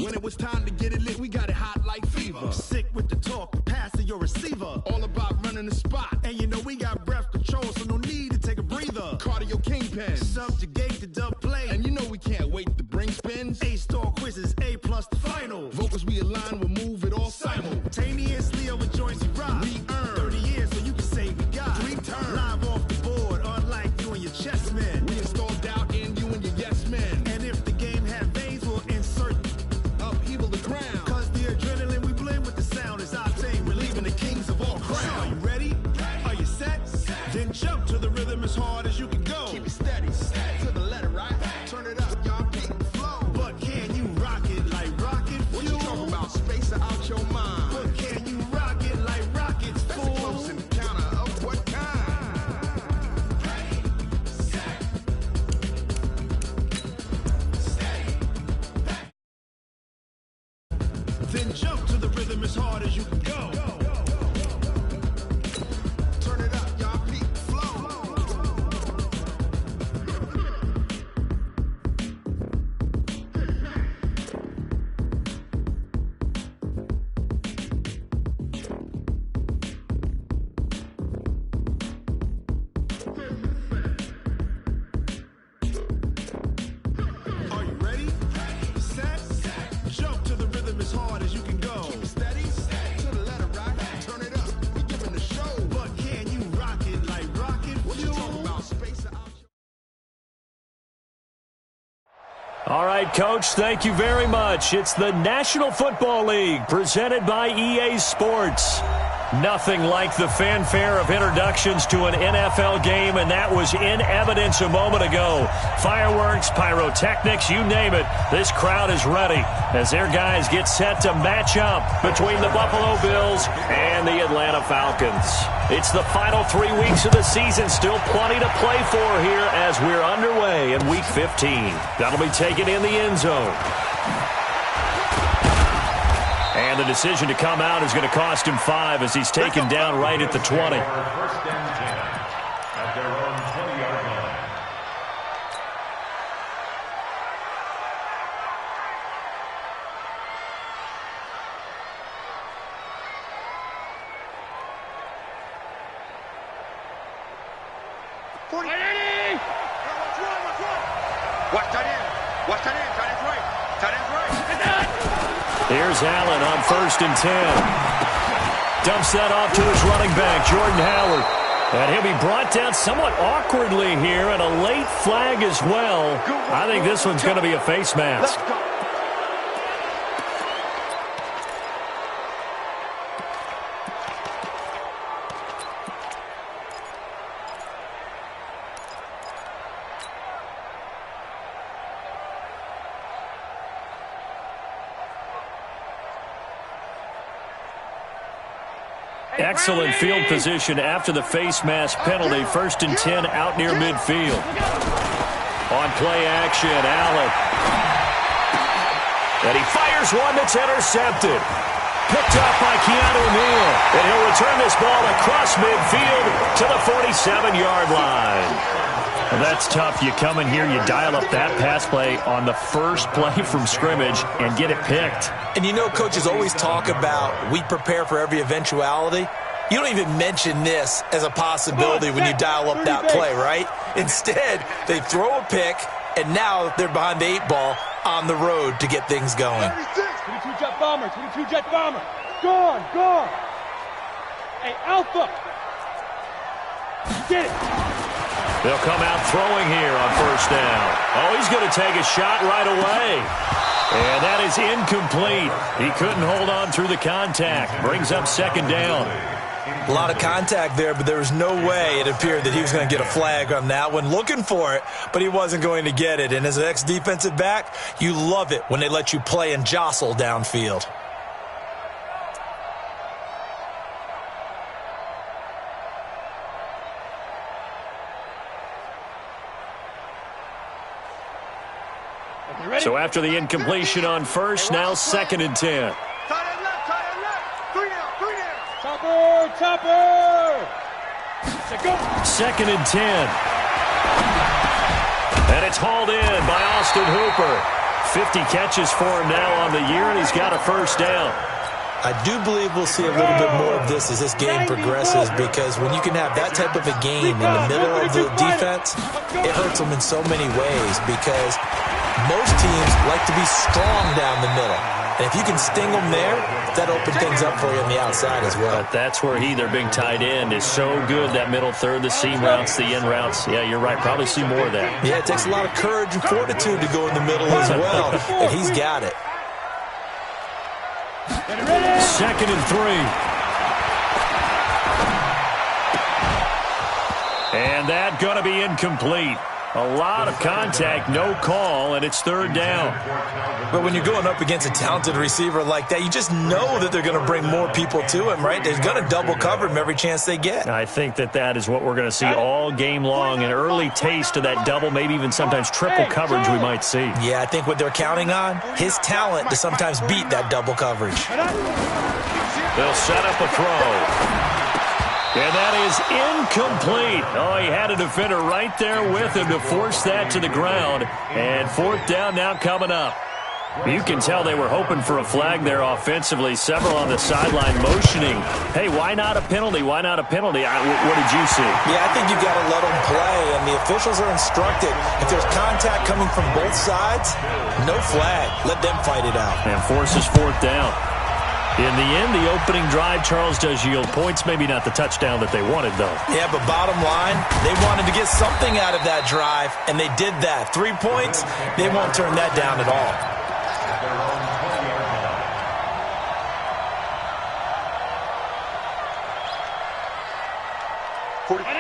When it was time to get it lit, we got it hot like fever. I'm sick with the talk, passing your receiver. All about running the spot. And you know we got breath control, so no need to take a breather. Cardio kingpin. Subjugate the dub play. And you know we can't wait to bring spins. A-star quizzes, A+ the final. Vocals we align, we'll move it all simultaneously over joints we rock. We earn 30 years, so you can say we got 3 turns. Live off the board, unlike you and your chess men. We install doubt in you and your yes men. And if the game had veins, we'll insert upheaval the crown. Cause the adrenaline we blend with the sound is octane, relieving the kings of all crowns. So are you ready? Are you set? Then jump to the rhythm as hard as you can go. Keep it steady, to the letter, right? Turn it up, y'all, beat the flow. But can you rock it like rocket fuel? What you talking about? Space out your mind. But can you rock it like rockets, fool? That's a close encounter of what kind? Ready, set, steady, back. Then jump to the rhythm as hard as you can go. Turn it up, y'all, beat the flow. Are you ready? Set, jump to the rhythm as hard as you can go. Keep it steady, to the letter, right? Turn it up, we giving the show. But can you rock it like rocket What you fuel? talking about? Space out your All right, Coach, thank you very much. It's the National Football League presented by EA Sports. Nothing like the fanfare of introductions to an NFL game, and that was in evidence a moment ago. Fireworks, pyrotechnics, you name it. This crowd is ready as their guys get set to match up between the Buffalo Bills and the Atlanta Falcons. It's the final 3 weeks of the season. Still plenty to play for here as we're underway in Week 15. That'll be taken in the end zone. And the decision to come out is going to cost him 5 as he's taken down right at the 20. First and 10 at their own 20-yard line. Watch tight end. Watch tight end. Tight end's right. Tight end's right. Here's Allen on 1st and 10. Dumps that off to his running back, Jordan Howard. And he'll be brought down somewhat awkwardly here, and a late flag as well. I think this one's going to be a face mask. Excellent field position after the face mask penalty. 1st and 10 out near midfield. On play action, Allen. And he fires one that's intercepted. Picked up by Keanu Neal. And he'll return this ball across midfield to the 47-yard line. Well, that's tough. You come in here, you dial up that pass play on the first play from scrimmage and get it picked. And you know, coaches always talk about we prepare for every eventuality. You don't even mention this as a possibility when you dial up that play, right? Instead, they throw a pick, and now they're behind the 8 ball on the road to get things going. 22 jet bomber, 22 jet bomber. Gone, gone. Hey, Alpha. Get it. They'll come out throwing here on 1st down. Oh, he's going to take a shot right away. And that is incomplete. He couldn't hold on through the contact. Brings up 2nd down. A lot of contact there, but there was no way it appeared that he was going to get a flag on that one. Looking for it, but he wasn't going to get it. And as an ex-defensive back, you love it when they let you play and jostle downfield. So after the incompletion on 1st, now 2nd and 10. Tight end left, tight end left. 3 down, 3 down. Chopper, chopper. Go. 2nd and 10. And it's hauled in by Austin Hooper. 50 catches for him now on the year, and he's got a first down. I do believe we'll see a little bit more of this as this game progresses, because when you can have that type of a game in the middle of the defense, it hurts them in so many ways, because most teams like to be strong down the middle. And if you can sting them there, that opens things up for you on the outside as well. But that's where their big tight end, is so good, that middle third, the seam routes, the in routes. Yeah, you're right. Probably see more of that. Yeah, it takes a lot of courage and fortitude to go in the middle as well, and he's got it. 2nd and 3. And that going to be incomplete. A lot of contact, no call, and it's 3rd down. But when you're going up against a talented receiver like that, you just know that they're going to bring more people to him, right? They're going to double cover him every chance they get. I think that is what we're going to see all game long, an early taste of that double, maybe even sometimes triple coverage we might see. Yeah, I think what they're counting on, his talent to sometimes beat that double coverage. They'll set up a throw. And that is incomplete. Oh, he had a defender right there with him to force that to the ground. And 4th down now coming up. You can tell they were hoping for a flag there offensively. Several on the sideline motioning. Hey, why not a penalty? Why not a penalty? What did you see? Yeah, I think you've got to let them play, and the officials are instructed. If there's contact coming from both sides, no flag. Let them fight it out. And forces 4th down. In the end, the opening drive, Charles, does yield points. Maybe not the touchdown that they wanted, though. Yeah, but bottom line, they wanted to get something out of that drive, and they did that. 3 points, they won't turn that down at all.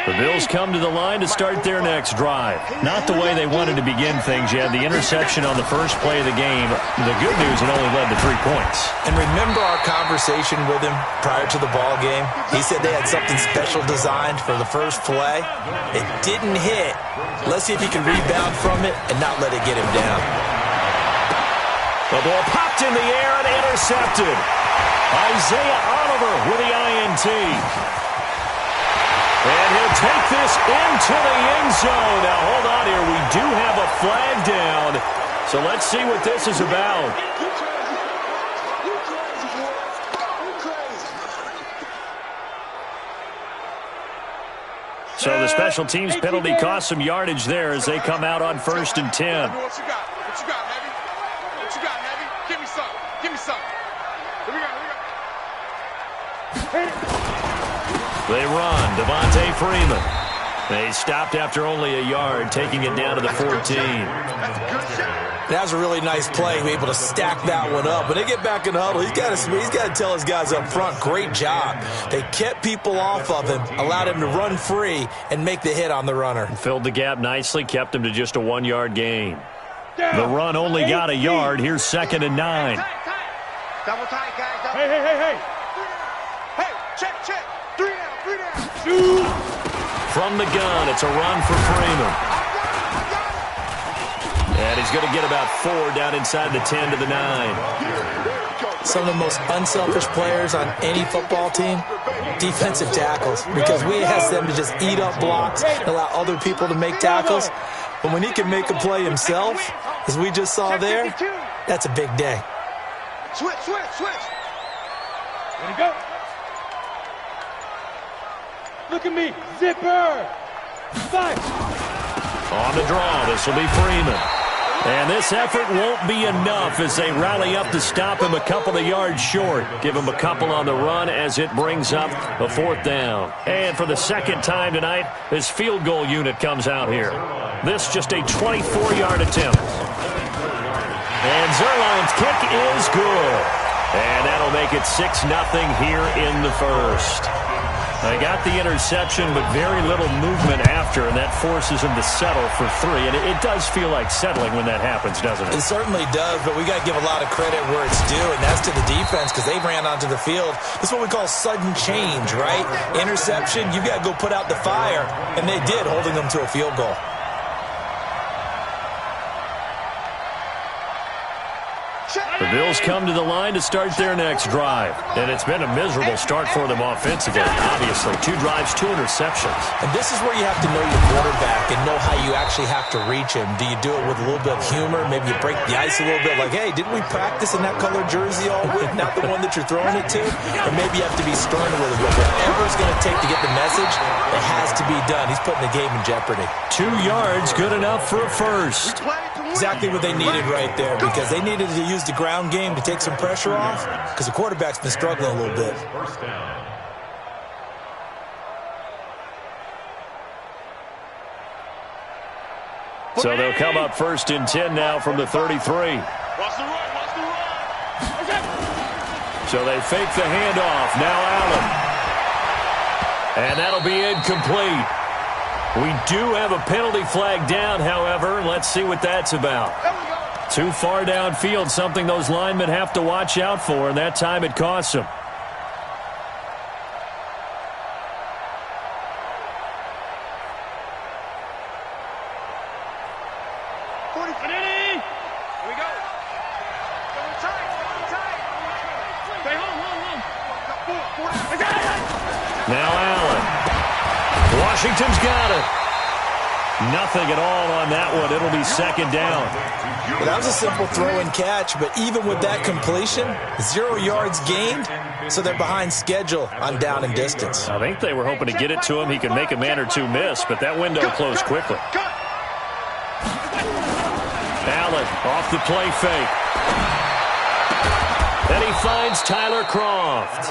The Bills come to the line to start their next drive. Not the way they wanted to begin things. You had the interception on the first play of the game. The good news, it only led to 3 points. And remember our conversation with him prior to the ball game? He said they had something special designed for the first play. It didn't hit. Let's see if he can rebound from it and not let it get him down. The ball popped in the air and intercepted. Isaiah Oliver with the INT. And he'll take this into the end zone. Now, hold on here. We do have a flag down. So let's see what this is about. So the special teams penalty cost some yardage there as they come out on 1st and 10. What you got? What you got, Heavy? What you got, Heavy? Give me some. Give me some. Here we go. Here we go. They run. Devontae Freeman. They stopped after only a yard, taking it down to the 14. That was a really nice play, to be able to stack that one up. When they get back in the huddle, he's got to tell his guys up front, great job. They kept people off of him, allowed him to run free, and make the hit on the runner. Filled the gap nicely, kept him to just a 1-yard gain. The run only got a yard. Here's 2nd and 9. Double tight, guys. Hey. Hey, check. 3 down. From the gun, it's a run for Freeman. And he's going to get about 4 down inside the 10 to the 9. Some of the most unselfish players on any football team, defensive tackles, because we ask them to just eat up blocks and allow other people to make tackles. But when he can make a play himself, as we just saw there, that's a big day. Switch. There you go. Look at me. Zipper. 5. On the draw, this will be Freeman. And this effort won't be enough as they rally up to stop him a couple of yards short. Give him a couple on the run as it brings up a 4th down. And for the second time tonight, this field goal unit comes out here. This just a 24-yard attempt. And Zerline's kick is good. And that'll make it 6-0 here in the first. They got the interception, but very little movement after, and that forces them to settle for 3. And it does feel like settling when that happens, doesn't it? It certainly does, but we got to give a lot of credit where it's due, and that's to the defense because they ran onto the field. This is what we call sudden change, right? Interception, you got to go put out the fire, and they did, holding them to a field goal. The Bills come to the line to start their next drive. And it's been a miserable start for them offensively, obviously. 2 drives, 2 interceptions. And this is where you have to know your quarterback and know how you actually have to reach him. Do you do it with a little bit of humor? Maybe you break the ice a little bit like, hey, didn't we practice in that colored jersey all week? Not the one that you're throwing it to? Or maybe you have to be stern a little bit. Whatever it's going to take to get the message, it has to be done. He's putting the game in jeopardy. 2 yards, good enough for a first. Exactly what they needed right there, because they needed to use the ground game to take some pressure off, because the quarterback's been struggling a little bit. First down. So they'll come up 1st and 10 now from the 33. Watch the run, watch the run. So they fake the handoff. Now Allen. And that'll be incomplete. We do have a penalty flag down, however. Let's see what that's about. Too far downfield, something those linemen have to watch out for, and that time it costs them. Now Allen. Washington's got it. Nothing at all on that one. It'll be 2nd down. Well, that was a simple throw and catch, but even with that completion, 0 yards gained, so they're behind schedule on down and distance. I think they were hoping to get it to him. He could make a man or 2 miss, but that window closed quickly. Allen off the play fake. Then he finds Tyler Croft.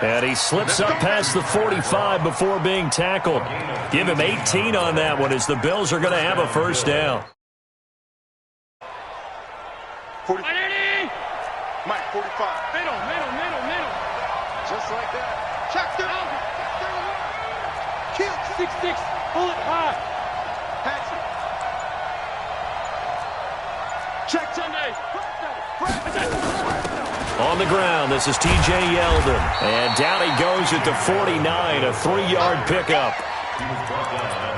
And he slips up past the 45 before being tackled. Give him 18 on that one as the Bills are going to have a 1st down. 40. Mike, 45. Middle. Just like that. Check it out. Kill. 6-6. Pull it high. Pass it. Check Sunday. On the ground, this is T.J. Yeldon. And down he goes at the 49, a 3-yard pickup.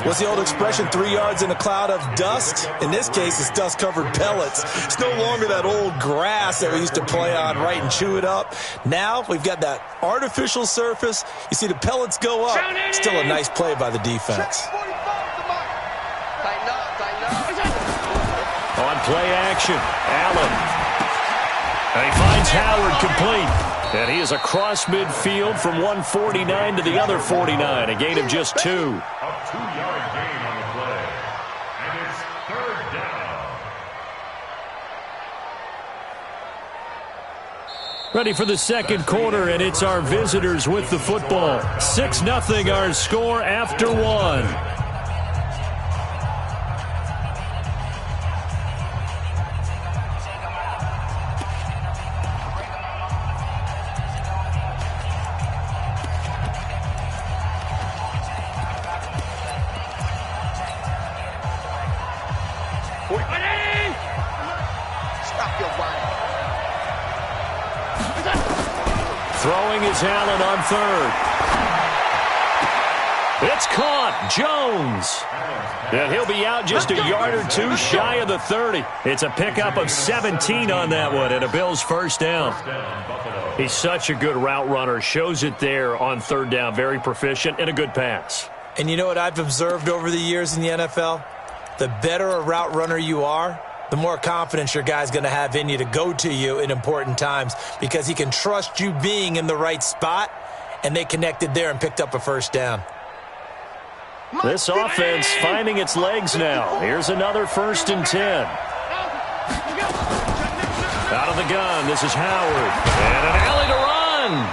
What's the old expression, 3 yards in a cloud of dust? In this case, it's dust-covered pellets. It's no longer that old grass that we used to play on, right, and chew it up. Now we've got that artificial surface. You see the pellets go up. Still a nice play by the defense. On play action, Allen. And he finds Howard complete. And he is across midfield from 149 to the other 49, a gain of just 2. A 2-yard gain on the play. And it's 3rd down. Ready for the 2nd quarter, and it's our visitors with the football. 6-0 our score after 1. Throwing is Allen on 3rd. It's caught. Jones. And he'll be out just a yard or 2 shy of the 30. It's a pickup of 17 on that one and a Bills 1st down. He's such a good route runner. Shows it there on 3rd down. Very proficient and a good pass. And you know what I've observed over the years in the NFL? The better a route runner you are, the more confidence your guy's going to have in you to go to you in important times, because he can trust you being in the right spot, and they connected there and picked up a 1st down. This offense finding its legs now. Here's another 1st and 10. Out of the gun, this is Howard. And an alley to run.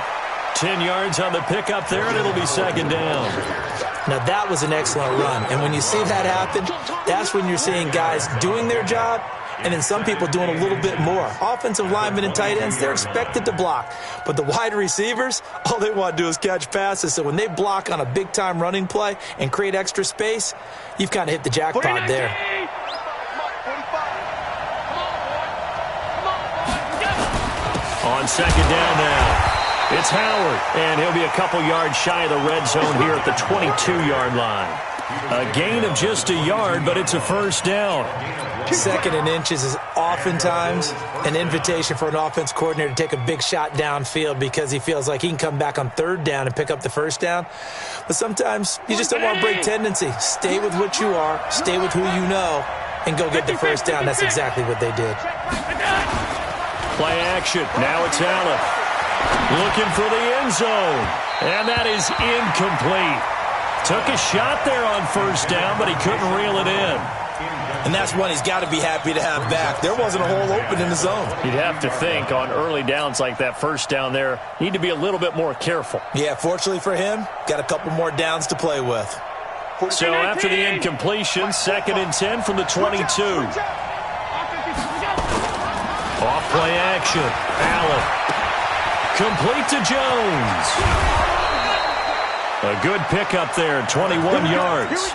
10 yards on the pickup there, and it'll be 2nd down. Now, that was an excellent run. And when you see that happen, that's when you're seeing guys doing their job and then some people doing a little bit more. Offensive linemen and tight ends, they're expected to block. But the wide receivers, all they want to do is catch passes. So when they block on a big-time running play and create extra space, you've kind of hit the jackpot there. On 2nd down now. It's Howard, and he'll be a couple yards shy of the red zone here at the 22-yard line. A gain of just a yard, but it's a 1st down. 2nd and inches is oftentimes an invitation for an offense coordinator to take a big shot downfield because he feels like he can come back on 3rd down and pick up the 1st down. But sometimes you just don't want to break tendency. Stay with what you are, stay with who you know, and go get the 1st down. That's exactly what they did. Play action. Now it's Allen. Looking for the end zone. And that is incomplete. Took a shot there on 1st down, but he couldn't reel it in. And that's one he's got to be happy to have back. There wasn't a hole open in the zone. You'd have to think on early downs like that 1st down there, need to be a little bit more careful. Yeah, fortunately for him, got a couple more downs to play with. So after the incompletion, 2nd and 10 from the 22. Off play action. Allen. Complete to Jones. A good pickup there, 21 yards.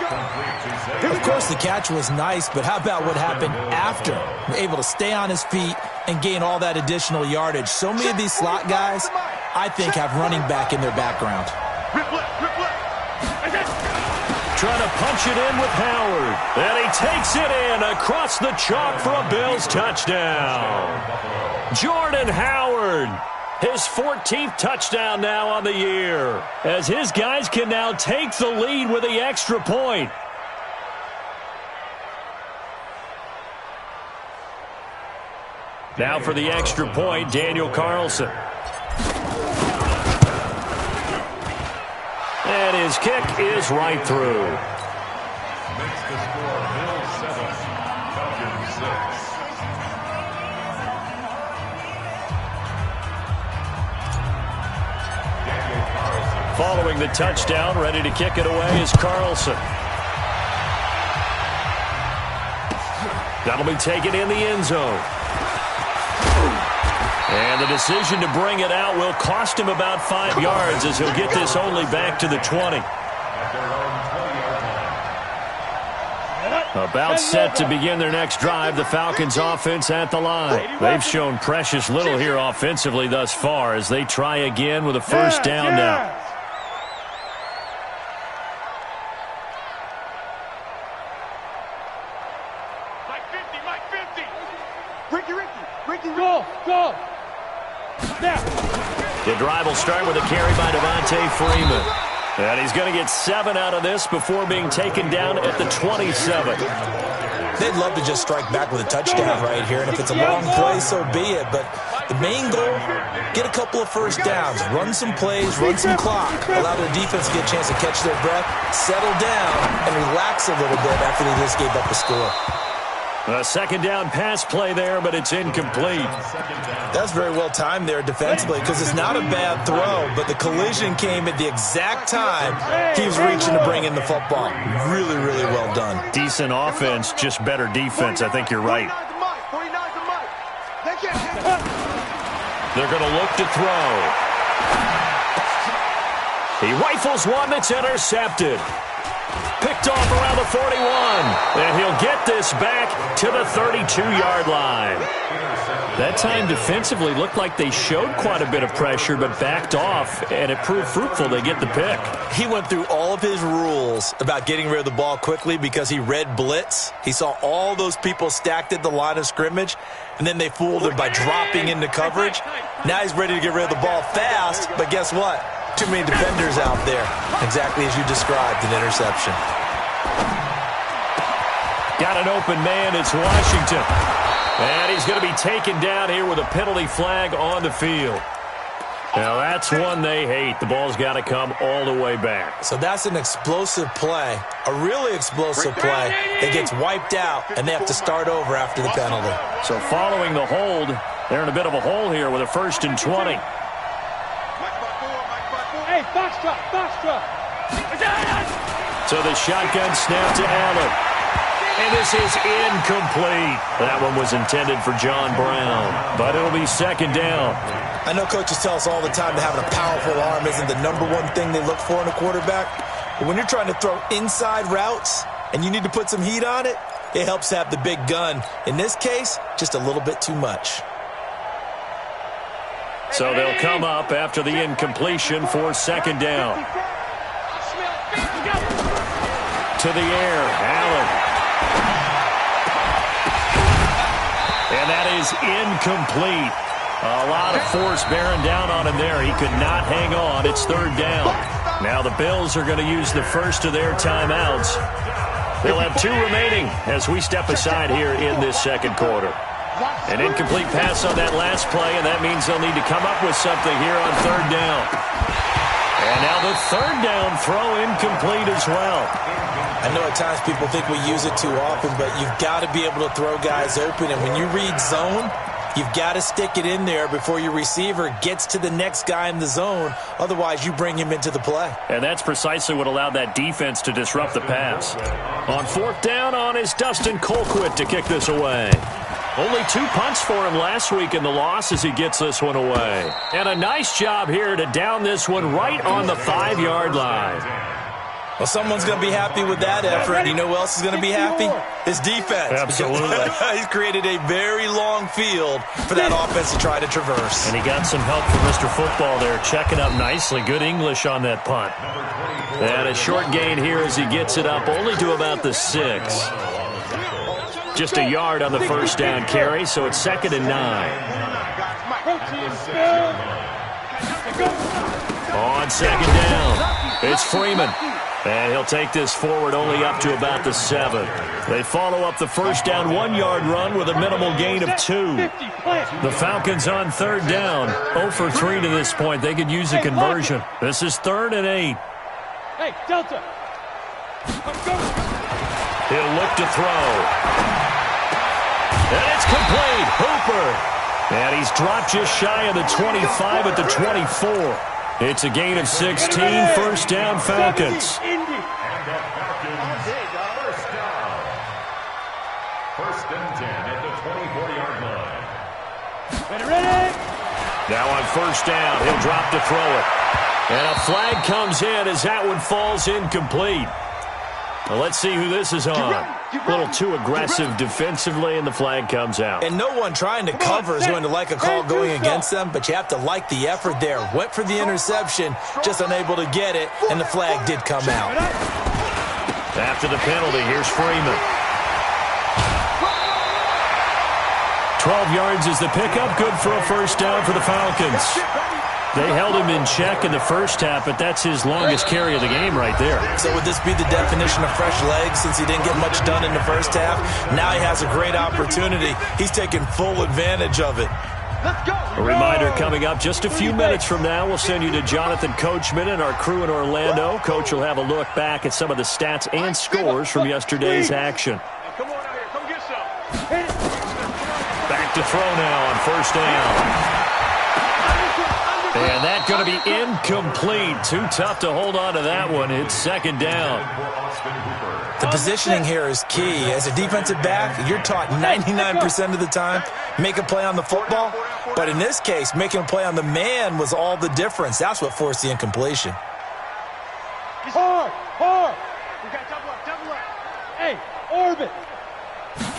Of course, the catch was nice, but how about what happened after? Able to stay on his feet and gain all that additional yardage. So many of these slot guys, I think, have running back in their background. Trying to punch it in with Howard. And he takes it in across the chalk for a Bills touchdown. Jordan Howard. His 14th touchdown now on the year, as his guys can now take the lead with the extra point. Now for the extra point, Daniel Carlson. And his kick is right through. Makes the score Bills 7, Falcons 6. Following the touchdown, ready to kick it away is Carlson. That'll be taken in the end zone. And the decision to bring it out will cost him about 5 yards as he'll get this only back to the 20. About set to begin their next drive, the Falcons offense at the line. They've shown precious little here offensively thus far as they try again with a 1st down now. Go! Now. The drive will start with a carry by Devontae Freeman. And he's going to get 7 out of this before being taken down at the 27. They'd love to just strike back with a touchdown right here, and if it's a long play, so be it. But the main goal, get a couple of 1st downs, run some plays, run some clock, allow their defense to get a chance to catch their breath, settle down, and relax a little bit after they just gave up the score. A 2nd down pass play there, but it's incomplete. That's very well timed there defensively because it's not a bad throw, but the collision came at the exact time he was reaching to bring in the football. Really, really well done. Decent offense, just better defense. I think you're right. They're going to look to throw. He rifles one that's intercepted. Picked off around the 41. And he'll get this back to the 32-yard line. That time defensively looked like they showed quite a bit of pressure but backed off, and it proved fruitful. They get the pick. He went through all of his rules about getting rid of the ball quickly because he read blitz. He saw all those people stacked at the line of scrimmage, and then they fooled him by dropping into coverage. Now he's ready to get rid of the ball fast, but guess what? Too many defenders out there. Exactly as you described, an interception. Got an open man. It's Washington. And he's going to be taken down here with a penalty flag on the field. Now, that's one they hate. The ball's got to come all the way back. So that's an explosive play, a really explosive play that gets wiped out, and they have to start over after the penalty. So following the hold, they're in a bit of a hole here with a 1st and 20. Hey, Foxtrot! So the shotgun snap to Allen. And this is incomplete. That one was intended for John Brown, but it'll be 2nd down. I know coaches tell us all the time that having a powerful arm isn't the #1 thing they look for in a quarterback. But when you're trying to throw inside routes and you need to put some heat on it, it helps to have the big gun. In this case, just a little bit too much. So they'll come up after the incompletion for 2nd down. To the air, Allen. is incomplete. A lot of force bearing down on him there. He could not hang on. It's third down. Now the Bills are going to use the first of their timeouts. They'll have 2 remaining as we step aside here in this second quarter. An incomplete pass on that last play, and that means they'll need to come up with something here on third down. And now the third down throw incomplete as well. I know at times people think we use it too often, but you've got to be able to throw guys open. And when you read zone, you've got to stick it in there before your receiver gets to the next guy in the zone. Otherwise, you bring him into the play. And that's precisely what allowed that defense to disrupt the pass. On fourth down is Dustin Colquitt to kick this away. Only 2 punts for him last week in the loss as he gets this one away. And a nice job here to down this one right on the 5-yard line. Well, someone's going to be happy with that effort. You know who else is going to be happy? His defense. Absolutely. He's created a very long field for that offense to try to traverse. And he got some help from Mr. Football there, checking up nicely. Good English on that punt. And a short gain here as he gets it up only to about the 6. Just a yard on the first down carry, so it's 2nd and 9. On second down, it's Freeman. And he'll take this forward only up to about the 7. They follow up the first down 1-yard run with a minimal gain of 2. The Falcons on third down, 0 for 3 to this point. They could use a conversion. This is 3rd and 8. Hey, Delta. He'll look to throw. And it's complete. Hooper. And he's dropped just shy of the 25 at the 24. It's a gain of 16, first down Falcons. And the Falcons, first and 10 at the 24-yard line. Ready? Now on first down, he'll drop to throw it. And a flag comes in as that one falls incomplete. Well, let's see who this is on. A little too aggressive defensively, and the flag comes out. And no one trying to cover is going to like a call going against them, but you have to like the effort there. Went for the interception, just unable to get it, and the flag did come out. After the penalty, here's Freeman. 12 yards is the pickup, good for a first down for the Falcons. They held him in check in the first half, but that's his longest carry of the game right there. So would this be the definition of fresh legs since he didn't get much done in the first half? Now he has a great opportunity. He's taking full advantage of it. A reminder coming up just a few minutes from now, we'll send you to Jonathan Coachman and our crew in Orlando. Coach will have a look back at some of the stats and scores from yesterday's action. Come on out here. Come get some. Back to throw now on first down. And that's going to be incomplete. Too tough to hold on to that one. It's second down. The positioning here is key. As a defensive back, you're taught 99% of the time, make a play on the football. But in this case, making a play on the man was all the difference. That's what forced the incompletion. Hard. We got double up. Hey, orbit.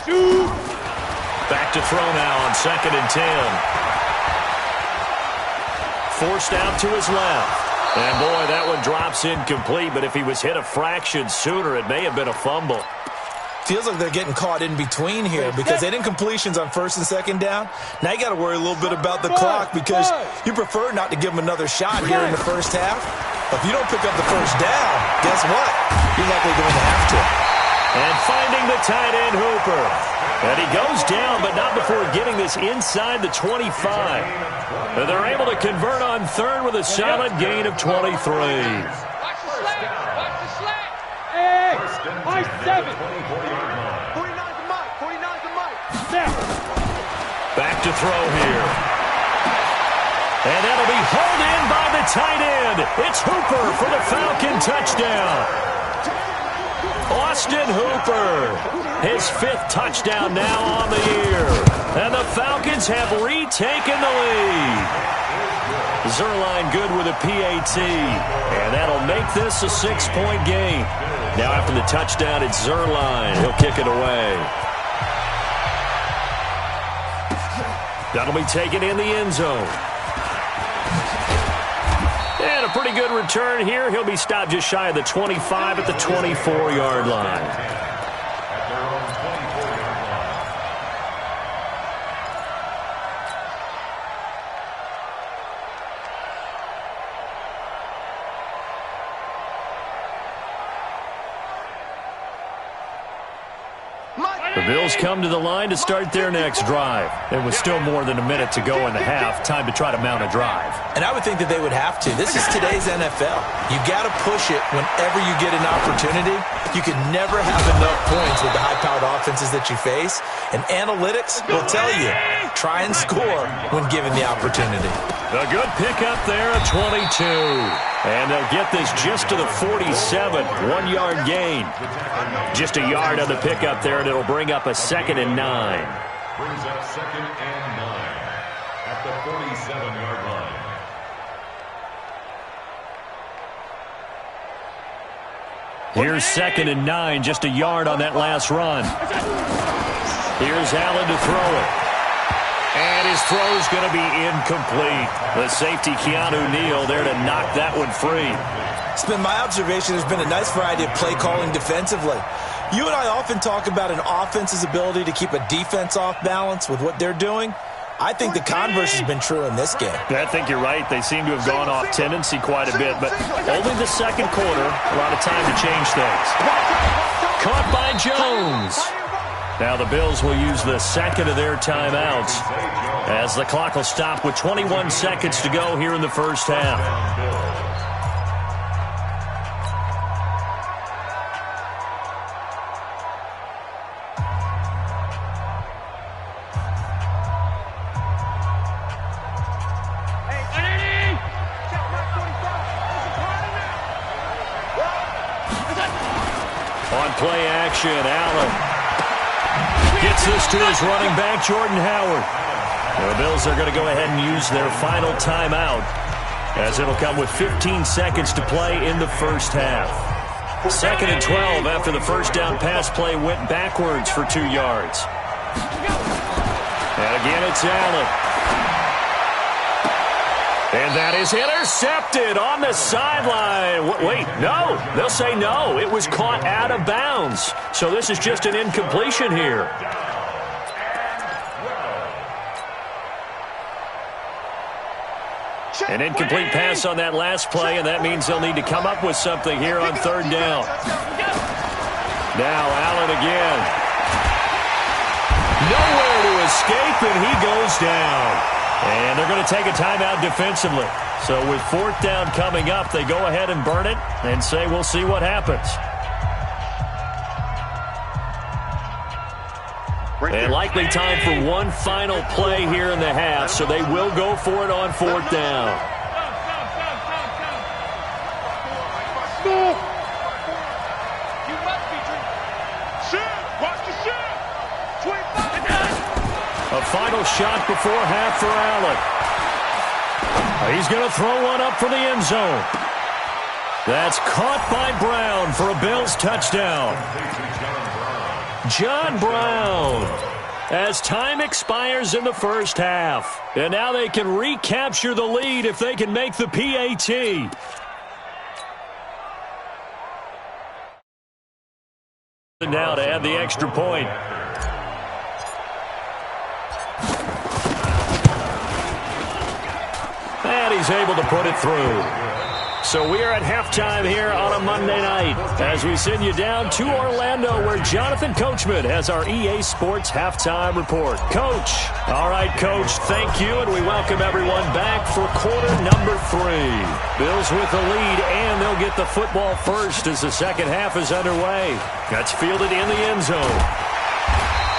Shoot. Back to throw now on 2nd and 10. Forced out to his left. And, boy, that one drops incomplete, but if he was hit a fraction sooner, it may have been a fumble. Feels like they're getting caught in between here because they had incompletions on first and second down. Now you got to worry a little bit about the clock because you prefer not to give them another shot here in the first half. But if you don't pick up the first down, guess what? You're likely going to have to. And finding the tight end, Hooper. And he goes down, but not before getting this inside the 25. And they're able to convert on third with a solid gain of 23. Watch the slant. Watch the slant. Hey, high 7. 49 to Mike. 49 to Mike. Back to throw here. And that'll be hauled in by the tight end. It's Hooper for the Falcon touchdown. Austin Hooper, his 5th touchdown now on the year. And the Falcons have retaken the lead. Zerline good with a PAT. And that'll make this a 6-point game. Now after the touchdown, it's Zerline. He'll kick it away. That'll be taken in the end zone. And a pretty good return here. He'll be stopped just shy of the 25 at the 24-yard line. The Bills come to the line to start their next drive. It was still more than a minute to go in the half. Time to try to mount a drive. And I would think that they would have to. This is today's NFL. You got to push it whenever you get an opportunity. You can never have enough points with the high-powered offenses that you face. And analytics will tell you, try and score when given the opportunity. A good pickup there at 22. And they'll get this just to the 47. 1 yard gain. Just a yard on the pickup there, and it'll bring up a 2nd and 9. Brings up 2nd and 9 at the 47-yard line. Here's 2nd and 9, just a yard on that last run. Here's Allen to throw it. And his throw's going to be incomplete. The safety, Keanu Neal, there to knock that one free. It's been my observation there's been a nice variety of play calling defensively. You and I often talk about an offense's ability to keep a defense off balance with what they're doing. I think the converse has been true in this game. I think you're right. They seem to have gone off tendency quite a bit, but only the second quarter, a lot of time to change things. Caught by Jones. Now the Bills will use the second of their timeouts as the clock will stop with 21 seconds to go here in the first half. On play action, Allen gets this to his running back, Jordan Howard. The Bills are going to go ahead and use their final timeout as it'll come with 15 seconds to play in the first half. 2nd and 12 after the first down pass play went backwards for 2 yards. And again, it's Allen. And that is intercepted on the sideline. Wait, no. They'll say no. It was caught out of bounds. So this is just an incompletion here. An incomplete pass on that last play, and that means they'll need to come up with something here on 3rd down. Now Allen again. Nowhere to escape, and he goes down. And they're going to take a timeout defensively. So with 4th down coming up, they go ahead and burn it and say we'll see what happens. And likely time for one final play here in the half, so they will go for it on 4th down. A final shot before half for Allen. He's going to throw one up for the end zone. That's caught by Brown for a Bills touchdown. John Brown, as time expires in the first half. And now they can recapture the lead if they can make the PAT. Now to add the extra point. And he's able to put it through. So we are at halftime here on a Monday night as we send you down to Orlando where Jonathan Coachman has our EA Sports Halftime Report. Coach. All right, Coach, thank you, and we welcome everyone back for quarter number 3. Bills with the lead, and they'll get the football first as the second half is underway. That's fielded in the end zone.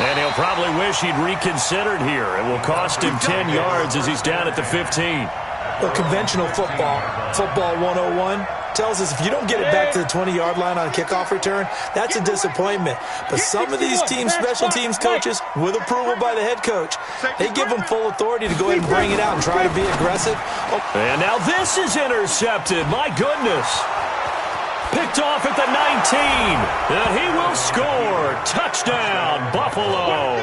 And he'll probably wish he'd reconsidered here. It will cost him 10 yards as he's down at the 15. Well, conventional football 101, tells us if you don't get it back to the 20-yard line on a kickoff return, that's a disappointment. But some of these teams, special teams coaches, with approval by the head coach, they give them full authority to go ahead and bring it out and try to be aggressive. And now this is intercepted. My goodness. Picked off at the 19. And he will score. Touchdown, Buffalo.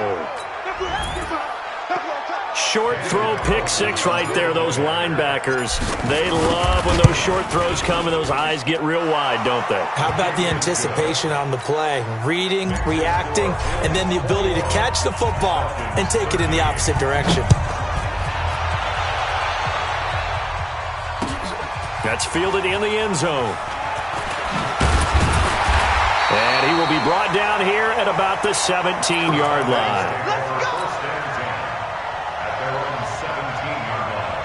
Short throw, pick 6 right there. Those linebackers, they love when those short throws come and those eyes get real wide, don't they? How about the anticipation on the play? Reading, reacting, and then the ability to catch the football and take it in the opposite direction. That's fielded in the end zone. And he will be brought down here at about the 17-yard line. First and 10 at their own 17-yard line.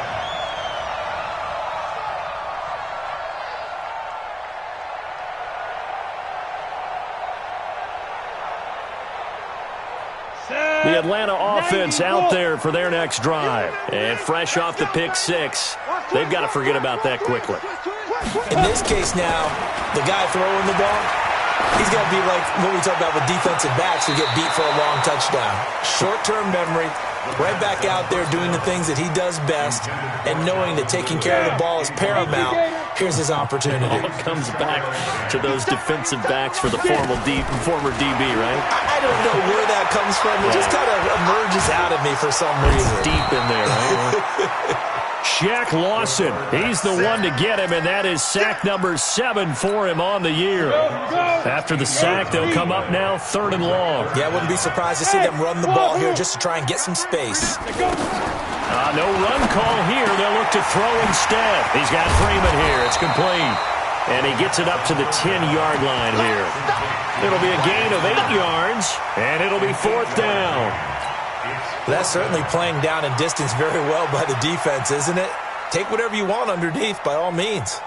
The Atlanta offense out there for their next drive. And fresh off the pick six, they've got to forget about that quickly. In this case now, the guy throwing the ball, he's got to be like what we talk about with defensive backs who get beat for a long touchdown. Short-term memory, right back out there doing the things that he does best, and knowing that taking care of the ball is paramount. Here's his opportunity. All comes back to those defensive backs for the former DB, right? I don't know where that comes from. It just kind of emerges out of me for some reason. It's deep in there, right? Shaq Lawson, he's the one to get him, and that is sack number 7 for him on the year. After the sack, they'll come up now 3rd and long. Yeah, I wouldn't be surprised to see them run the ball here just to try and get some space. No run call here. They'll look to throw instead. He's got Freeman here. It's complete. And he gets it up to the 10-yard line here. It'll be a gain of 8 yards, and it'll be 4th down. That's certainly playing down in distance very well by the defense, isn't it? Take whatever you want underneath, by all means.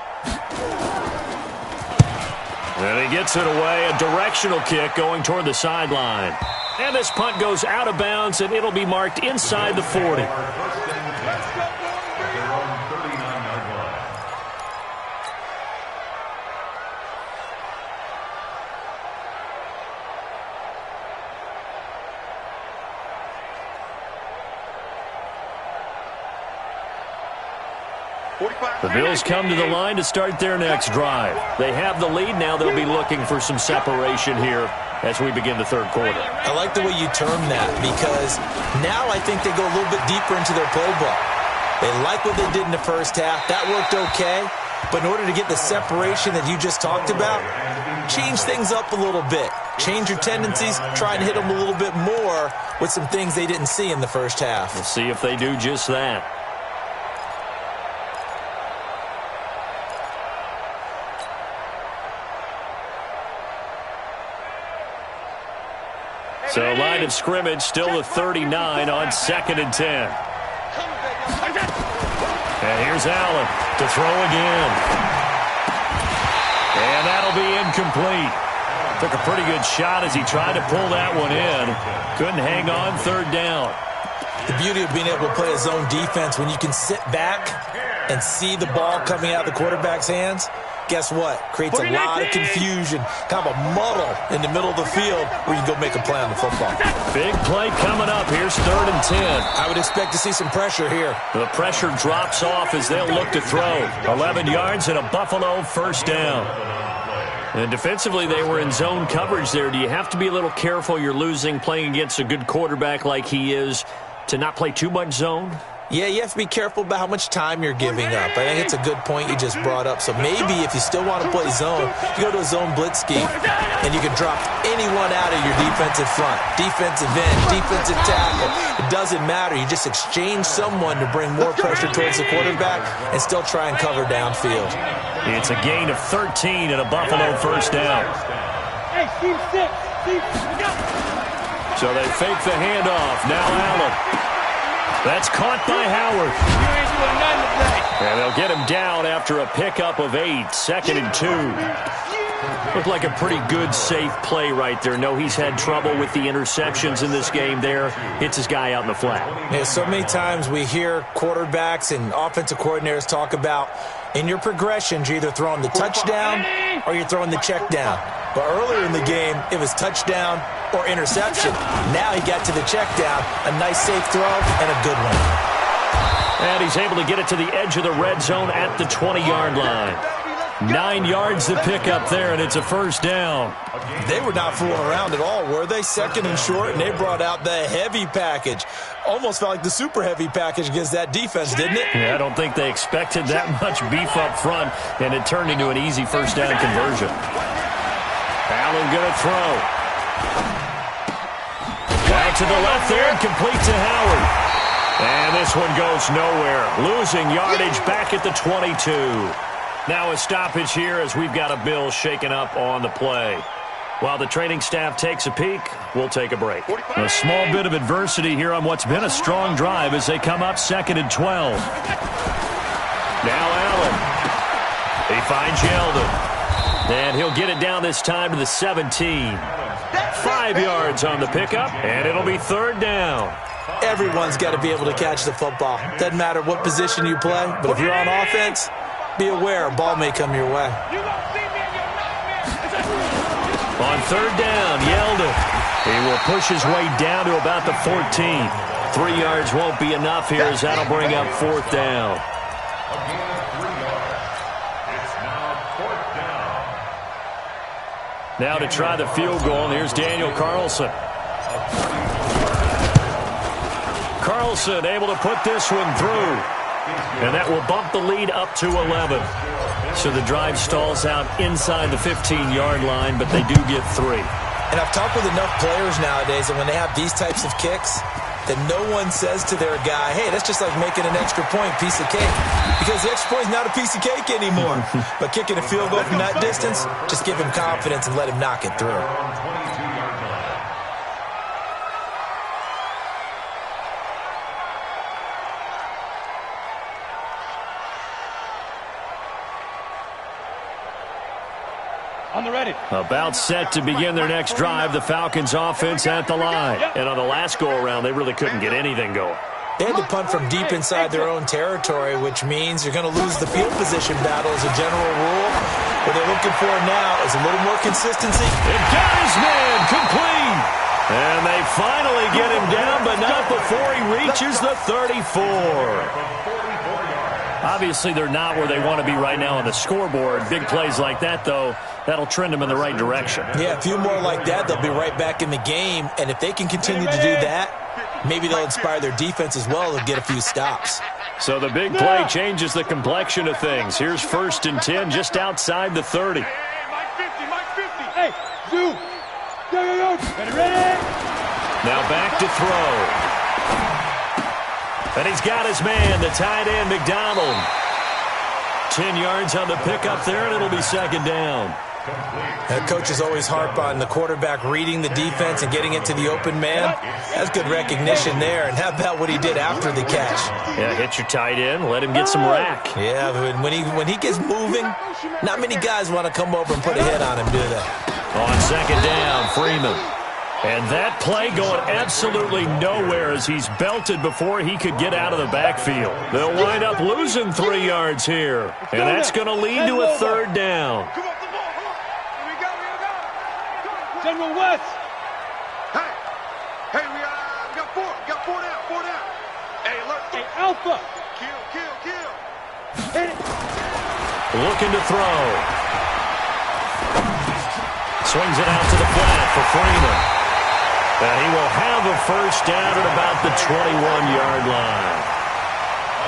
And he gets it away, a directional kick going toward the sideline. And this punt goes out of bounds, and it'll be marked inside the 40. The Bills come to the line to start their next drive. They have the lead. Now they'll be looking for some separation here as we begin the third quarter. I like the way you term that, because now I think they go a little bit deeper into their playbook. They like what they did in the first half. That worked okay. But in order to get the separation that you just talked about, change things up a little bit. Change your tendencies. Try and hit them a little bit more with some things they didn't see in the first half. We'll see if they do just that. So line of scrimmage still the 39 on 2nd and 10. And here's Allen to throw again. And that'll be incomplete. Took a pretty good shot as he tried to pull that one in. Couldn't hang on, 3rd down. The beauty of being able to play a zone defense, when you can sit back and see the ball coming out of the quarterback's hands, guess what? Creates a lot of confusion, kind of a muddle in the middle of the field where you can go make a play on the football. Big play coming up. Here's 3rd and 10. I would expect to see some pressure here. The pressure drops off as they'll look to throw. 11 yards and a Buffalo 1st down. And defensively, they were in zone coverage there. Do you have to be a little careful? You're losing playing against a good quarterback like he is to not play too much zone? Yeah, you have to be careful about how much time you're giving up. I think it's a good point you just brought up. So maybe if you still want to play zone, you go to a zone blitz scheme, and you can drop anyone out of your defensive front, defensive end, defensive tackle. It doesn't matter. You just exchange someone to bring more pressure towards the quarterback and still try and cover downfield. It's a gain of 13 and a Buffalo 1st down. Hey, Steve 6. So they fake the handoff. Now Allen. That's caught by Howard. And they'll get him down after a pickup of 8. 2nd and 2. Looked like a pretty good, safe play right there. No, he's had trouble with the interceptions in this game there. Hits his guy out in the flat. Yeah, so many times we hear quarterbacks and offensive coordinators talk about in your progressions, you're either throwing the touchdown or you're throwing the check down. But earlier in the game, it was touchdown or interception. Now he got to the check down, a nice safe throw, and a good one. And he's able to get it to the edge of the red zone at the 20-yard line. 9 yards to pick up there, and it's a 1st down. They were not fooling around at all, were they? 2nd and short, and they brought out the heavy package. Almost felt like the super heavy package against that defense, didn't it? Yeah, I don't think they expected that much beef up front, and it turned into an easy 1st down conversion. Allen going to throw. Out to the left there, complete to Howard. And this one goes nowhere. Losing yardage back at the 22. Now a stoppage here as we've got a Bill shaken up on the play. While the training staff takes a peek, we'll take a break. A small bit of adversity here on what's been a strong drive as they come up 2nd and 12. Now Allen. He finds Yeldon. And he'll get it down this time to the 17. 5 yards on the pickup, and it'll be 3rd down. Everyone's got to be able to catch the football. Doesn't matter what position you play, but if you're on offense, be aware a ball may come your way. On 3rd down, Yeldon. He will push his way down to about the 14. 3 yards won't be enough here as that'll bring up 4th down. Now to try the field goal, and here's Daniel Carlson. Carlson able to put this one through. And that will bump the lead up to 11. So the drive stalls out inside the 15-yard line, but they do get 3. And I've talked with enough players nowadays that when they have these types of kicks, that no one says to their guy, hey, that's just like making an extra point piece of cake. Because the extra point is not a piece of cake anymore. But kicking a field goal from that distance, just give him confidence and let him knock it through. On the ready. About set to begin their next drive, the Falcons offense at the line. And on the last go-around, they really couldn't get anything going. They had to punt from deep inside their own territory, which means you're going to lose the field position battle as a general rule. What they're looking for now is a little more consistency. It got his man complete. And they finally get him down, but not before he reaches the 34. Obviously, they're not where they want to be right now on the scoreboard. Big plays like that, though, that'll trend them in the right direction. Yeah, a few more like that, they'll be right back in the game. And if they can continue to do that, maybe they'll inspire their defense as well and get a few stops. So the big play changes the complexion of things. Here's 1st and 10 just outside the 30. Mike 50, Mike 50. Hey, zoom. Go, go, go. Ready? Now back to throw. And he's got his man, the tight end, McDonald. 10 yards on the pickup there, and it'll be 2nd down. Coaches always harp on the quarterback reading the defense and getting it to the open man. That's good recognition there. And how about what he did after the catch? Yeah, hit your tight end, let him get some rack. Yeah, when he gets moving, not many guys want to come over and put a hit on him, do they? On 2nd down, Freeman. And that play going absolutely nowhere as he's belted before he could get out of the backfield. They'll wind up losing 3 yards here. And that's going to lead to a 3rd down. General West. Hey, we got 4. Got 4 down. Hey, alert. Hey, Alpha. Kill. Hit it. Looking to throw. Swings it out to the flat for Freeman. And he will have a 1st down at about the 21-yard line.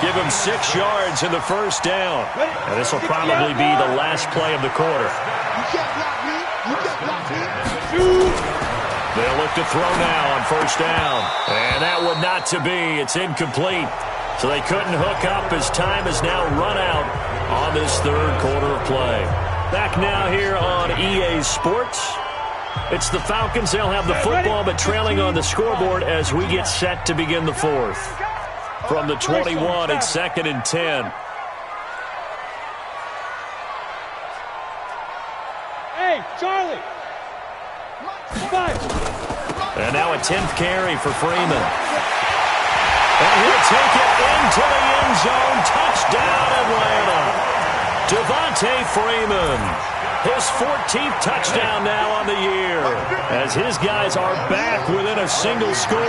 Give him 6 yards in the 1st down. And this will probably be the last play of the quarter. You can't block me. You can't block me. They'll look to throw now on 1st down. And that would not to be. It's incomplete. So they couldn't hook up as time has now run out on this 3rd quarter of play. Back now here on EA Sports. It's the Falcons. They'll have the football, but trailing on the scoreboard as we get set to begin the 4th. From the 21, it's 2nd and 10. Hey, Charlie. 5. And now a 10th carry for Freeman. And he'll take it into the end zone. Touchdown, Atlanta. Devontae Freeman. His 14th touchdown now on the year. As his guys are back within a single score.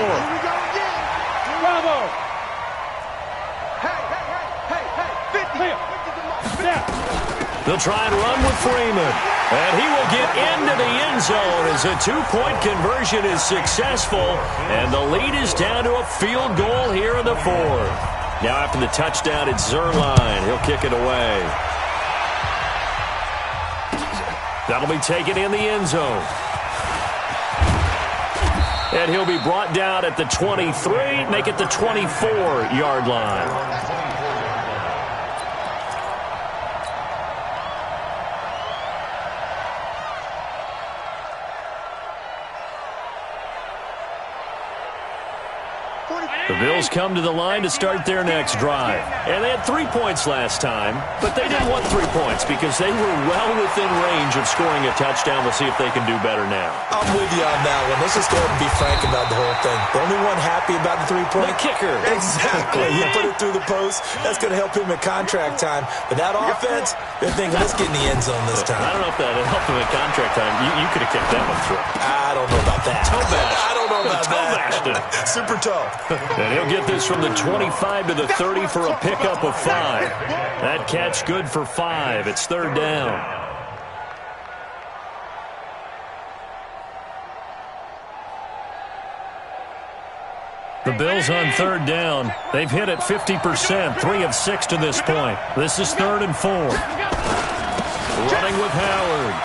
Bravo. Hey. 50. They'll try and run with Freeman. And he will get into the end zone as a 2-point conversion is successful. And the lead is down to a field goal here in the 4th. Now after the touchdown, it's Zerline. He'll kick it away. That'll be taken in the end zone. And he'll be brought down at the 23, make it the 24-yard line. Bills come to the line to start their next drive. And they had 3 points last time, but they didn't want 3 points because they were well within range of scoring a touchdown. We'll see if they can do better now. I'm with you on that one. Let's just go ahead and be frank about the whole thing. The only one happy about the 3-point? The kicker. Exactly. He put it through the post. That's going to help him at contract time. But that offense, they're thinking, let's get in the end zone this time. I don't know if that helped him at contract time. You could have kicked that one through. I don't know about that. I don't know about that. Super tough. And he'll get this from the 25 to the 30 for a pickup of 5. That catch good for 5. It's 3rd down. The Bills on 3rd down. They've hit it 50%, 3 of 6 to this point. This is 3rd and 4. Running with Howard.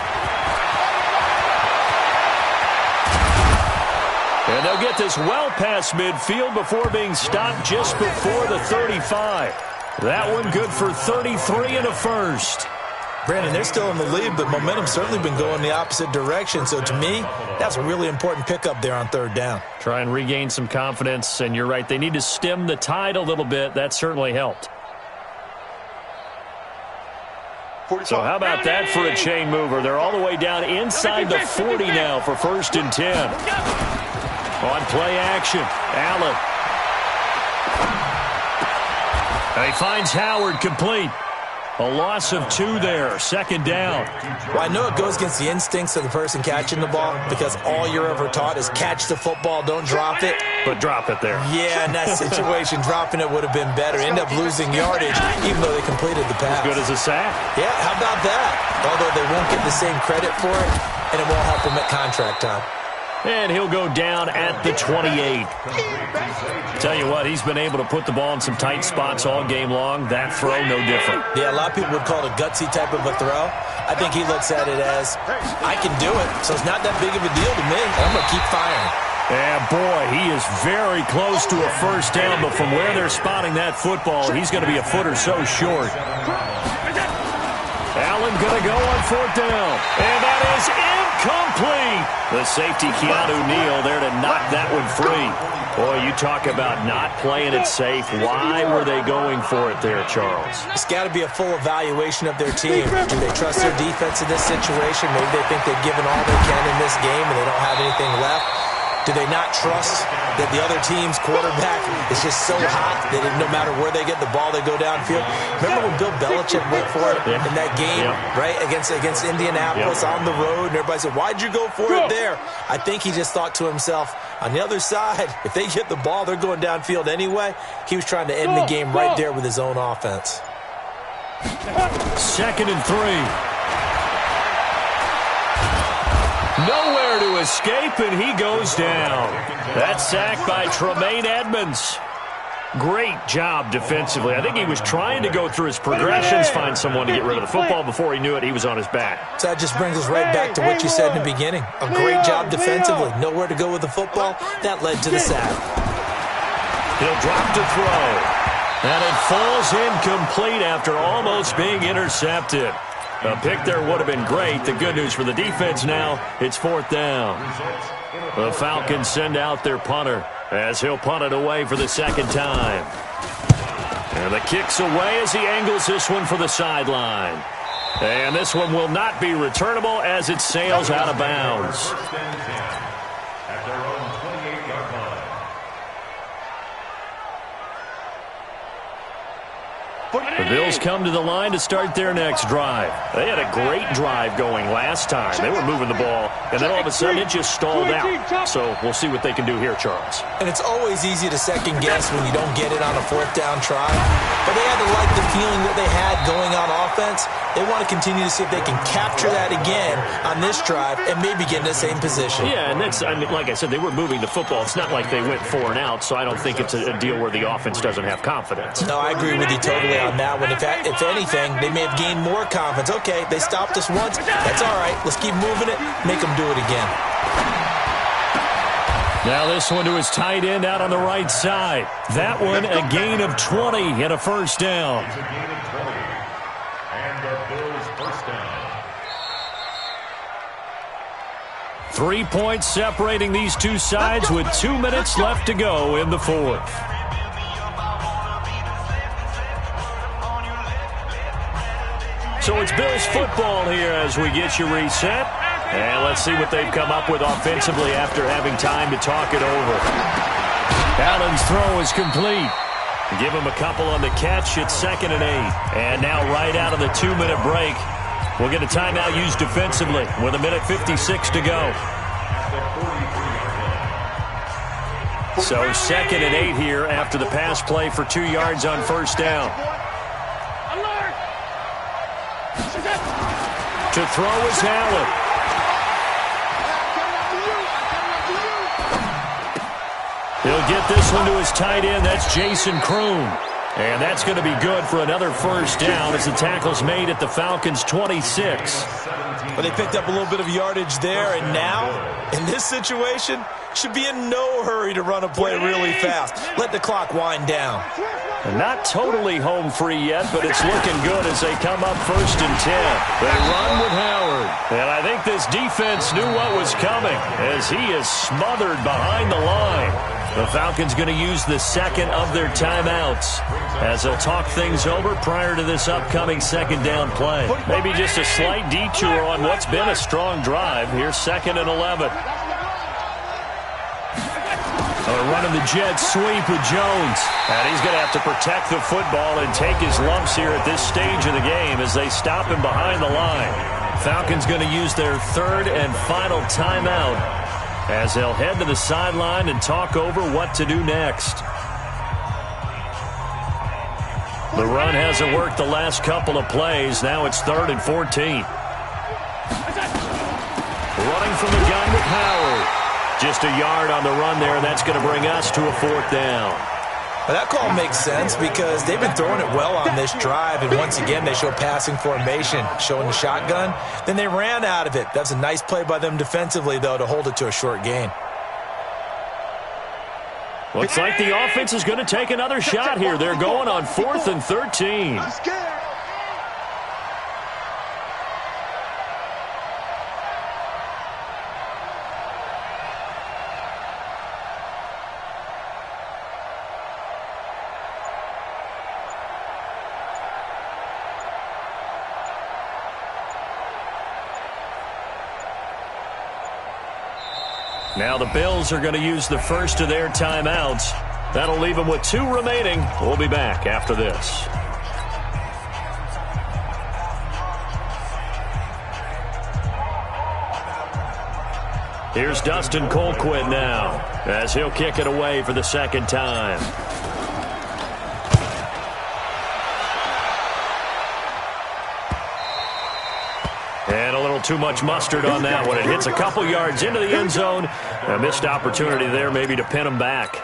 And they'll get this well past midfield before being stopped just before the 35. That one good for 33 and a first. Brandon, they're still in the lead, but momentum's certainly been going the opposite direction. So to me, that's a really important pickup there on 3rd down. Try and regain some confidence, and you're right. They need to stem the tide a little bit. That certainly helped. So how about that for a chain mover? They're all the way down inside the 40 now for 1st and 10. On play action, Allen. He finds Howard complete. A loss of 2 there, 2nd down. Well, I know it goes against the instincts of the person catching the ball because all you're ever taught is catch the football, don't drop it. But drop it there. Yeah, in that situation, dropping it would have been better. End up losing yardage even though they completed the pass. As good as a sack. Yeah, how about that? Although they won't get the same credit for it, and it won't help them at contract time. And he'll go down at the 28. Tell you what, he's been able to put the ball in some tight spots all game long. That throw, no different. Yeah, a lot of people would call it a gutsy type of a throw. I think he looks at it as, I can do it, so it's not that big of a deal to me. I'm going to keep firing. And boy, he is very close to a 1st down, but from where they're spotting that football, he's going to be a foot or so short. Allen going to go on 4th down. And that is incomplete. The safety, Keanu Neal, there to knock that one free. Boy, you talk about not playing it safe. Why were they going for it there, Charles? It's got to be a full evaluation of their team. Do they trust their defense in this situation? Maybe they think they've given all they can in this game and they don't have anything left. Do they not trust that the other team's quarterback is just so hot that no matter where they get the ball, they go downfield? Remember when Bill Belichick went for it in that game, right, against Indianapolis on the road, and everybody said, why'd you go for it there? I think he just thought to himself, on the other side, if they get the ball, they're going downfield anyway. He was trying to end the game right there with his own offense. 2nd and 3. Nowhere to escape, and he goes down. That's sacked by Tremaine Edmonds. Great job defensively. I think he was trying to go through his progressions, find someone to get rid of the football. Before he knew it, he was on his back. So that just brings us right back to what you said in the beginning. A great job defensively. Nowhere to go with the football. That led to the sack. He'll drop to throw. And it falls incomplete after almost being intercepted. A pick there would have been great. The good news for the defense now, it's 4th down. The Falcons send out their punter as he'll punt it away for the 2nd time. And the kick's away as he angles this one for the sideline. And this one will not be returnable as it sails out of bounds. At their own 28-yard line. The Bills come to the line to start their next drive. They had a great drive going last time. They were moving the ball, and then all of a sudden it just stalled out. So we'll see what they can do here, Charles. And it's always easy to second guess when you don't get it on a 4th down try. But they had to like the feeling that they had going on offense. They want to continue to see if they can capture that again on this drive and maybe get in the same position. Yeah, and that's, I mean, like I said, they were moving the football. It's not like they went 4 and out, so I don't think it's a deal where the offense doesn't have confidence. No, I agree with you totally on that one. If anything, they may have gained more confidence. Okay, they stopped us once. That's all right. Let's keep moving it. Make them do it again. Now this one to his tight end out on the right side. That one a gain of 20 and a 1st down. It's a gain of 20. And the Bills' 1st down. 3 points separating these two sides with 2 minutes left to go in the 4th. So it's Bills football here as we get you reset. And let's see what they've come up with offensively after having time to talk it over. Allen's throw is complete. Give him a couple on the catch. It's 2nd and 8. And now right out of the 2-minute break, we'll get a timeout used defensively with 1:56 to go. So 2nd and 8 here after the pass play for 2 yards on 1st down. To throw is Allen. He'll get this one to his tight end. That's Jason Kroon. And that's going to be good for another 1st down as the tackle's made at the Falcons' 26. Well, they picked up a little bit of yardage there, and now, in this situation, should be in no hurry to run a play really fast. Let the clock wind down. Not totally home free yet, but it's looking good as they come up 1st and 10. They run with Howard. And I think this defense knew what was coming as he is smothered behind the line. The Falcons going to use the 2nd of their timeouts as they'll talk things over prior to this upcoming 2nd down play. Maybe just a slight detour on what's been a strong drive. Here's 2nd and 11. Running the jet sweep with Jones. And he's going to have to protect the football and take his lumps here at this stage of the game as they stop him behind the line. Falcons going to use their 3rd and final timeout as they'll head to the sideline and talk over what to do next. The run hasn't worked the last couple of plays. Now it's 3rd and 14. Running from the gun with Howard. Just a yard on the run there. That's going to bring us to a 4th down. Well, that call makes sense because they've been throwing it well on this drive, and once again they show passing formation, showing the shotgun. Then they ran out of it. That's a nice play by them defensively, though, to hold it to a short gain. Looks like the offense is going to take another shot here. They're going on 4th and 13. Now the Bills are going to use the 1st of their timeouts. That'll leave them with 2 remaining. We'll be back after this. Here's Dustin Colquitt now as he'll kick it away for the 2nd time. And a little too much mustard on that one. It hits a couple yards into the end zone. A missed opportunity there maybe to pin him back.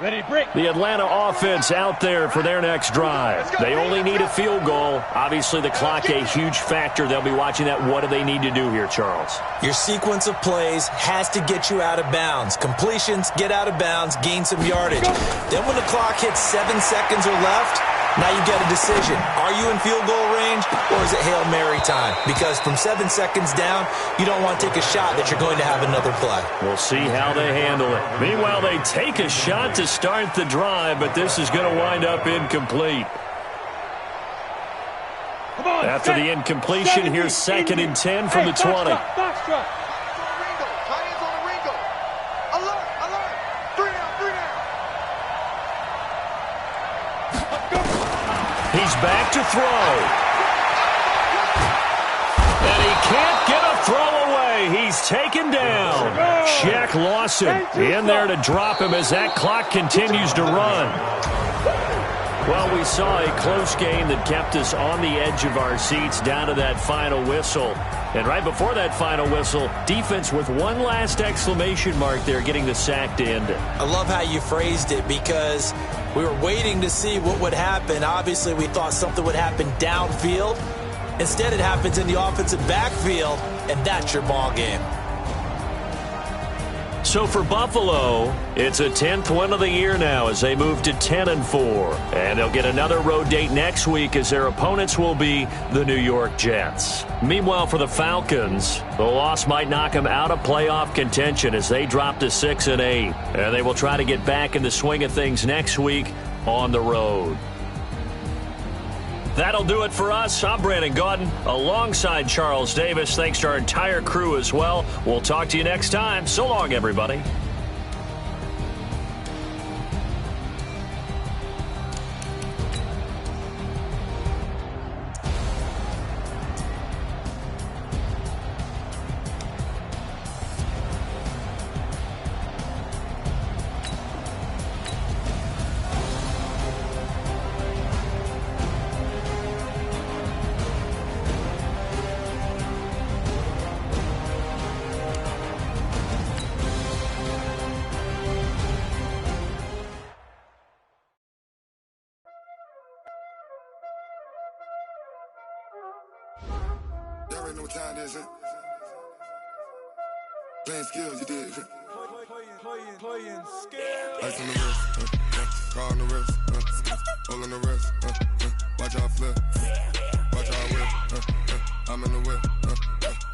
Ready to break. The Atlanta offense out there for their next drive. They only need a field goal. Obviously, the clock a huge factor. They'll be watching that. What do they need to do here, Charles? Your sequence of plays has to get you out of bounds. Completions, get out of bounds, gain some yardage. Then when the clock hits 7 seconds or left, now you get a decision. Are you in field goal range or is it Hail Mary time? Because from 7 seconds down, you don't want to take a shot that you're going to have another play. We'll see how they handle it. Meanwhile, they take a shot to start the drive, but this is going to wind up incomplete. After the incompletion, here's 2nd and 10 from the 20. He's back to throw. And he can't get a throw away. He's taken down. Shaq Lawson in there to drop him as that clock continues to run. Well, we saw a close game that kept us on the edge of our seats down to that final whistle. And right before that final whistle, defense with one last exclamation mark there, getting the sack to end it. I love how you phrased it because we were waiting to see what would happen. Obviously, we thought something would happen downfield. Instead, it happens in the offensive backfield, and that's your ball game. So for Buffalo, it's a 10th win of the year now as they move to 10-4. And they'll get another road date next week as their opponents will be the New York Jets. Meanwhile, for the Falcons, the loss might knock them out of playoff contention as they drop to 6-8. And they will try to get back in the swing of things next week on the road. That'll do it for us. I'm Brandon Gaudin alongside Charles Davis. Thanks to our entire crew as well. We'll talk to you next time. So long, everybody. Y'all already know what time it is, huh? Playing skills, you did. Playing skills. Ice on the wrist, car on the wrist, hole on the wrist, watch out flip, watch out whip, I'm in the whip,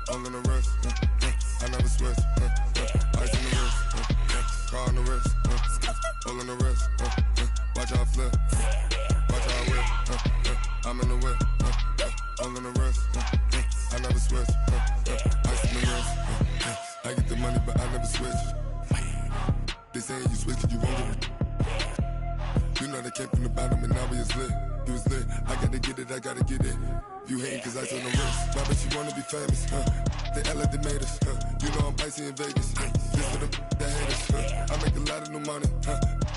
hole in the wrist, I never switch, ice on the wrist, car on the wrist, hole in the wrist, watch out flip, watch out whip, I'm in the whip, hole in the wrist, I never switch, ice on the wrist, I get the money but I never switch. They saying you switch it, you won't get it. You know they came from the bottom and now we is lit. You was lit, I gotta get it, I gotta get it. You hating cause ice on the wrist. Why bet you wanna be famous, They act like they made us, You know I'm icy in Vegas, This for the that hate us, I make a lot of new money,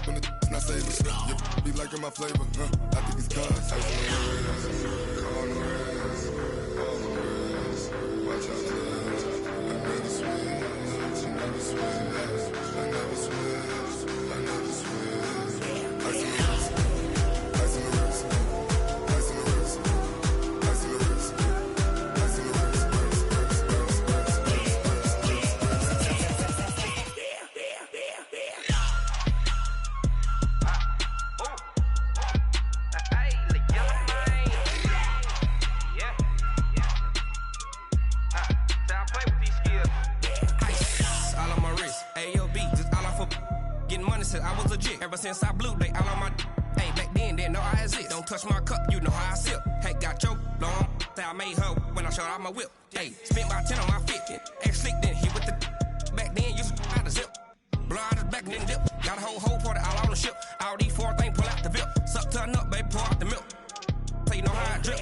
When it's not savers, You be liking my flavor, I think it's cause ice on the wrist, on the wrist, on the wrist. Watch out for this, I never switch, I never switch. I never switch, I never switch. Ice on the wrist, ice on the wrist, ice on the wrist, ice on the wrist, ice on the wrist, I was legit. Ever since I blew, they all on my hey, back then, didn't know I exist. Don't touch my cup, you know how I sip. Hey, got your long, say I made her when I showed out my whip. Hey, spent my 10 on my 50. Ex-slick, then hit with the back then, used to out the zip. Blow out his back, then dip. Got a whole party all on the ship. All these 4 things, pull out the VIP. Suck to a nut, baby, pour out the milk. So you know how I drip.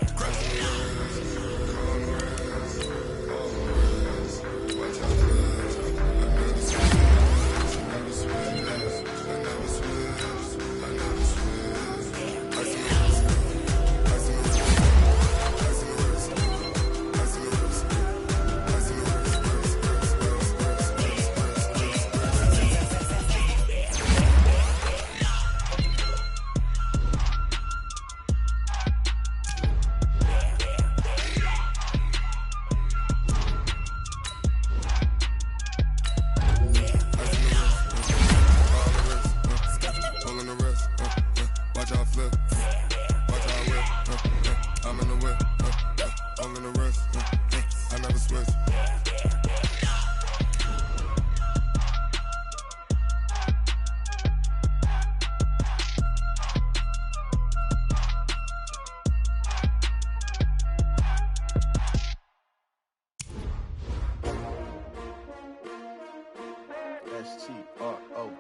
S-T-R-O.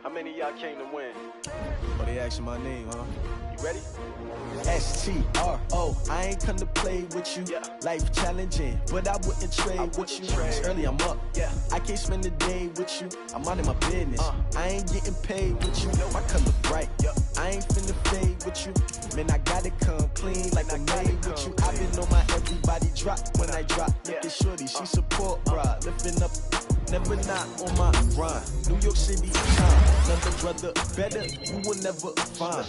How many of y'all came to win? Oh, they asking my name, huh? You ready? S-T-R-O. I ain't come to play with you. Yeah. Life challenging, but I wouldn't trade with you. It's early, I'm up. Yeah. I can't spend the day with you. I'm out of my business. I ain't getting paid with you. My color bright. Yep. I ain't finna fade with you. Man, I gotta come clean like I'm made with you. I've been on my everybody drop when I drop. Look at shorty, she support bra. Lifting up, never not on my grind. New York City time. Another brother better, you will never find.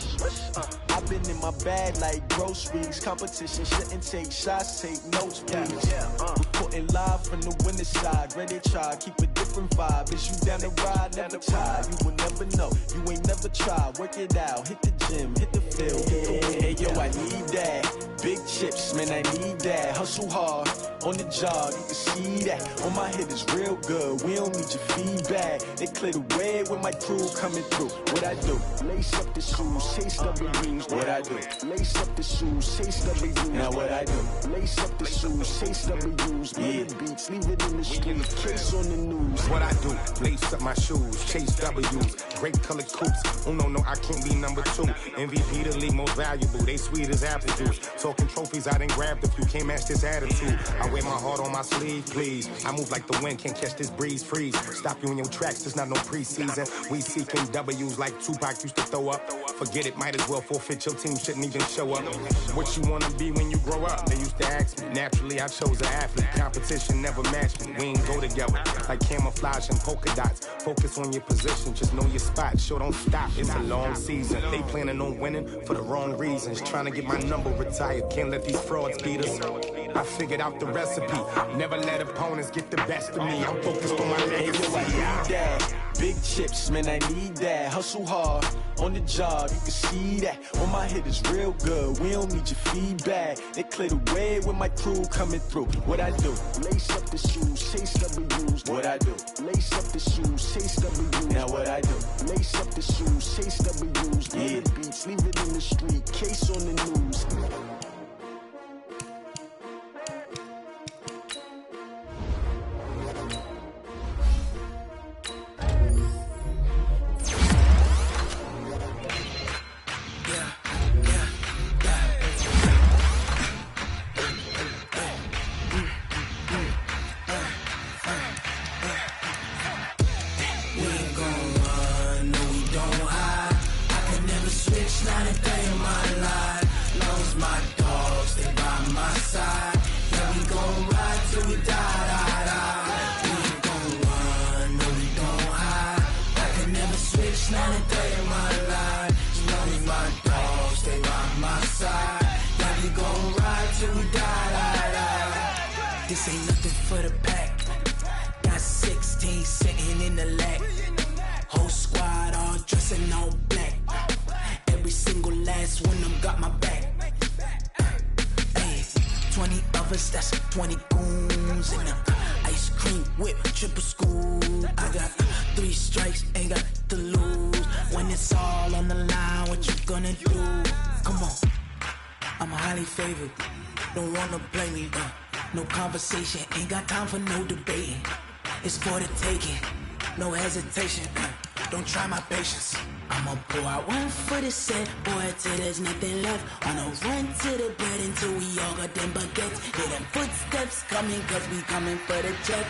I've been in my bag like groceries. Competition shouldn't take shots, take notes, please. Reporting live from the winter side. Ready to try, keep a different vibe. Is you down the ride? Never tired. You will never know. You ain't never tried. Work it out. Hit the gym, hit the field. Hey, yo, I need that. Big chips, man, I need that. Hustle hard on the job, you can see that. On my head is real good. We don't need your feedback. They clear the way with my crew coming through. What I do? Lace up the shoes, chase W's. What I do? Lace up the shoes, chase W's. Now what I do? Lace up the shoes, chase W's. Yeah, beats, leave it in the street. Case on the news. What I do? Lace up my shoes, chase W's. Great colored coops. Oh no, I can't be number 2. MVP the league most valuable. They sweet as apple juice. Talking trophies, I done grabbed a few. Can't match this attitude. I wear my heart on my sleeve, please. I move like the wind, can't catch this breeze, freeze. Stop you in your tracks, there's not no preseason. We seeking W's like Tupac used to throw up. Forget it, might as well forfeit. Your team shouldn't even show up. What you wanna be when you grow up? They used to ask me. Naturally, I chose an athlete. Competition never matched me. We ain't go together like camouflage and polka dots. Focus on your position, just know your spot. Sure, don't stop. It's a long season. They planning on winning for the wrong reasons. Trying to get my number retired. Can't let these frauds beat us. I figured out the recipe. Never let opponents get the best of me. I'm focused on my legacy. I need that. Big chips, man, I need that. Hustle hard on the job, you can see that. On my head is real good. We don't need your feedback. They clear the way with my crew coming through. What I do? Lace up the shoes, chase W's. What I do? Lace up the shoes, chase W's. Now what I do? Lace up the shoes, chase W's. Yeah, beats, leave it in the street. Case on the news. This ain't nothing for the pack. Got 16 sitting in the lag. Whole squad all dressing all black. Every single last one of them got my back. Hey, 20 of us, that's 20 goons in the ice cream whip, triple scoop. I got 3 strikes, ain't got to lose. When it's all on the line, what you gonna do? Come on, I'm highly favored. Don't wanna play me, no conversation, ain't got time for no debating. It's for the taking, no hesitation. Don't try my patience. I'ma pour out one for the set, boy, till there's nothing left. Wanna run to the bed until we all got them baguettes. Hear them footsteps coming, cause we coming for the check.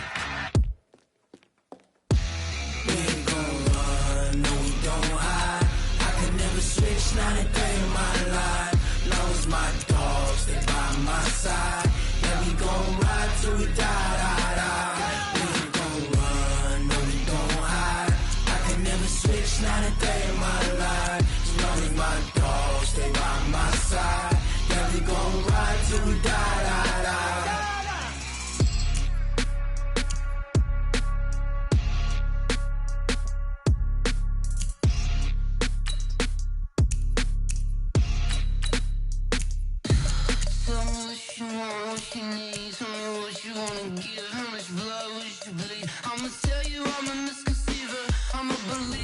We ain't gon' run, no we don't hide. I could never switch, not a day in my life. Long as my dogs, they by my side. Yeah, we gon' ride till we die, die, die. We ain't gon' run, no we don't hide. I can never switch, not a day in my life. As long as my dogs stay by my side. Yeah, we gon' ride till we die, die, die. Tell me what you want, what you need. Tell me what you wanna give. How much blood would you bleed? I'ma tell you I'm a misconceiver. I'm a believer.